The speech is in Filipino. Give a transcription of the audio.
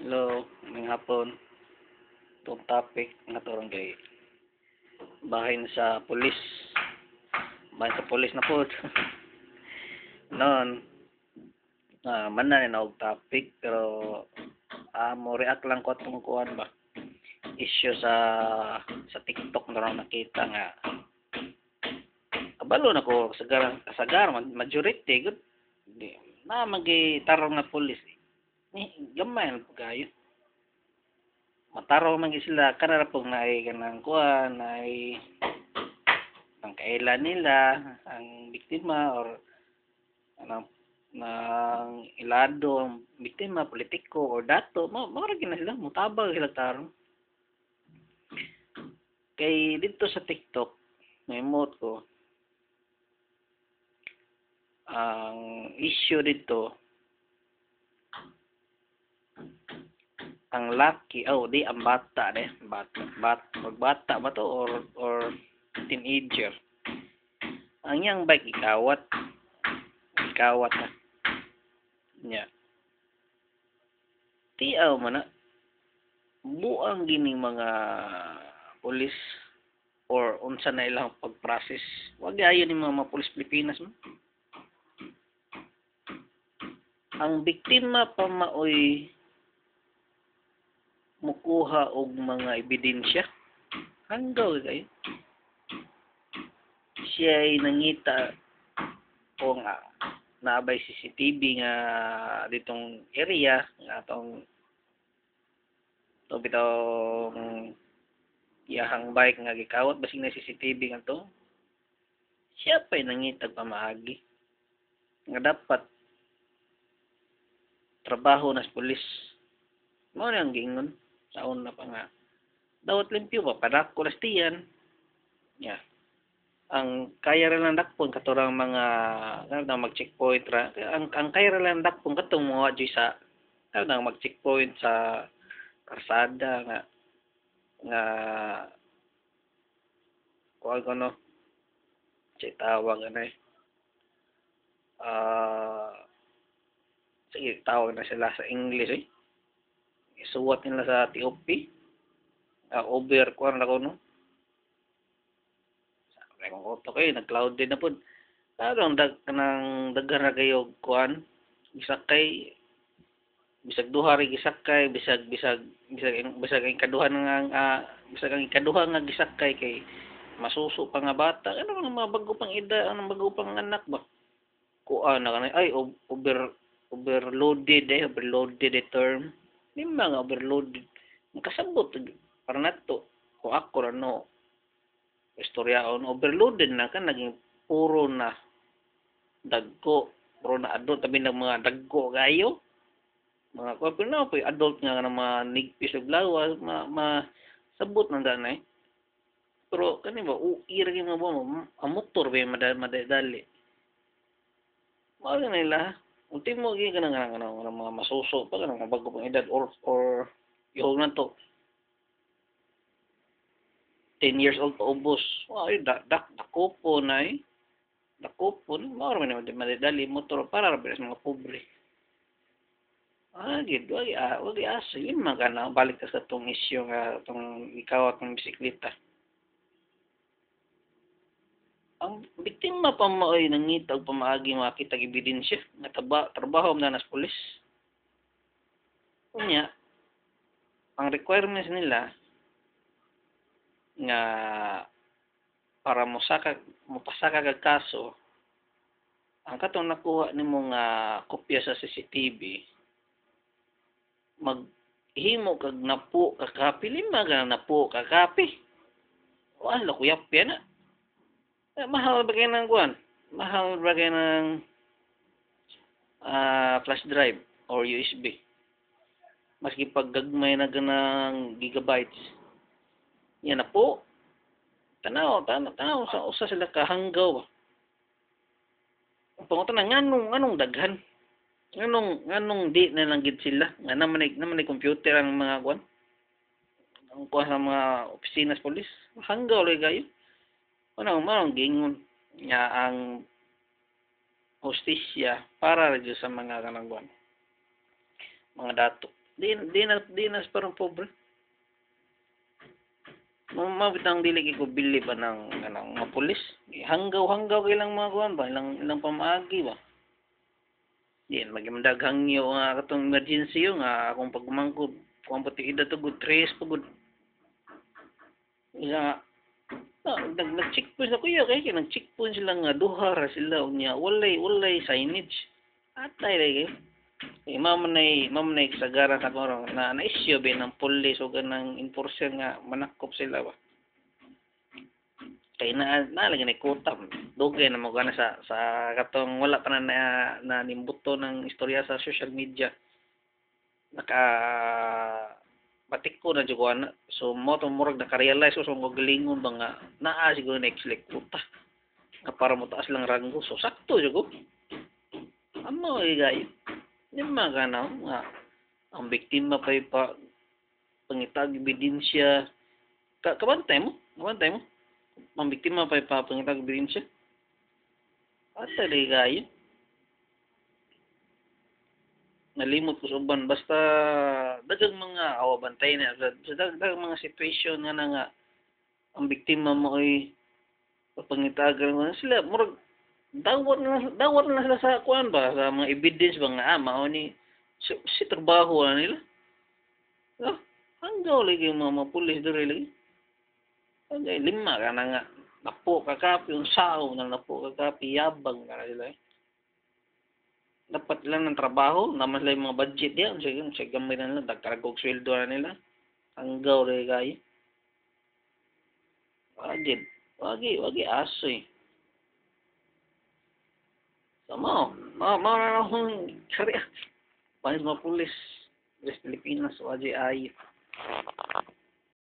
Hello, ngayong hapon. Itong topic nga to kay bahin sa pulis. Bahin sa pulis na po. Noon, man na og topic pero mo react lang ko atong kuan ba. Issue sa TikTok na raw nakita nga kabalo na ko sagar majority good. Di na magitarong na pulis. Ni gamay na po kayo. Mataraw man sila kanara pong naay kanang kuan naay ang kailan nila ang biktima or anong ng ilado ang biktima politiko or dato mo ra na sila mutabang sila tarong kay dito sa TikTok may mood ko ang issue dito ang laki di ang bata bata ba to or teenager ang yang bike ikawat na nya tiaw man na buang gining mga pulis or unsa na ilang pag-process wag ayo ni mga pulis Pilipinas mo ang biktima pa maoy mukuha og mga ebidensya hanggaw kayo siya ay nangita o nga naabay CCTV nga ditong area nga atong to bitong iyahang bike nga gikawat basig na CCTV nga to siya pa'y nangitag pamaagi nga dapat trabaho na sa pulis mo na ang gingon sa una pa nga dawat limpyo pa padako lastiyan ya ang kaya ra lang dakpon katurang mga na mag-checkpoint ra ang kaya ra lang dakpon katong mga diri sa na mag-checkpoint sa karsada nga kuan ko no say tawag anay sige tawag na sila sa English isuwat nila sa TOP over kuan na ko no kung auto kayo, nag-cloud din na po. Karong kanang daghan na kayo kuan, gisakay bisag duha ri gisakay, bisag ang ikaduha nga bisag ang ikaduha nga gisakay kay masuso pa nga bata. Ano mga bago pang ida, anong bago pang anak ba? Kuan na kanay ay overloaded term. Di mga overloaded. Makasabot para nato. Kung ako ra no, istoryaon overloaded na kan naging puro na dagko puro na adult tabi ng mga dagko gayo mga ko pero po adult nga na mga nigpis og lawas sabot ng danay pero kani ba uir gyud mo ang motor ba madadali mao na nila ultimo gyud kanang mga masuso pa kanang bago pang edad or yung na to 10 years old pa ubos. Ay, dako po na Dako po. Mawar man naman madadali motor para ra sa mga pobre. Gid, wag aso. Yun man ka na, balik ka sa itong isyo nga, itong ikaw at ng bisikleta. Ang biktima pa mo ay nangitag pamaagi makita ebidensya nga trabaho na nas pulis. Kunya, ang requirements nila nga para mopasaka kag kaso ang katong nakuha nimo nga kopya sa CCTV maghimo kag napo ka copy lima ka napo ka copy wala kuyap yan mahal ba kayo ng kuan mahal ba kayo ng flash drive or USB maski pag gagmay na ganang gigabytes yan na po. Tanaw sa usa sila kahanggaw. Pangutan na nganong daghan. Nganong di na lang gid sila. Nga naman computer ang mga kuan. Ang kuha sa mga opisina sa pulis. Hanggaw lay kayo. Manong gingon nga ang hostisya para ra sa mga kanang kuan. Mga dato. Di na parang pobre. Mabitang dili ko bili ba ng mga pulis. Hanggaw ilang mga kuan ba, ilang pamaagi ba. Yan magimdaghang yo nga katong emergency yo nga akong pagmangkod kuan pati ida to good tres pagod. Isa nag-checkpoint ako ya kay nag-checkpoint sila nga duha ra sila unya walay signage. Atay lagi. Mamanay kasagaran sa koro na issue ba ng pulis o ganang enforcer nga manakop sila ba. Kay lagi na kutam. Dugay na mo kana sa katong wala pa na nimbuto ng istorya sa social media. Naka batik ko na jud ko ana. So mo to murag naka-realize ko kung galingon ba nga naa siguro next like puta. Nga para mo taas lang ranggo. So sakto jud ko. Amo gay. Di magana nga ang biktima pa pangitag ebidensya. Kabantay mo? Ang biktima pa pangitag ebidensya. Asa di kayo? Nalimot ko sa uban basta dagang mga awabantay na sa dagang mga situation nga ang biktima mo ay pangitagan mo sila murag dawat na sila sa kuan ba sa mga evidence ba nga mao ni si trabaho na nila. Hanggaw lagi yung mga pulis diri lagi. Okay, lima ka na nga. Napo kakapi yung sao na napo kakapi yabang ka na sila Dapat lang ng trabaho, naman sila yung mga budget yan. Sige gamay na nila, dagkaragog sweldo na nila. Hanggaw rin kayo. Wagi aso eh. Sama, na akong karya. Panis mga pulis. West Pilipinas, wagi ay.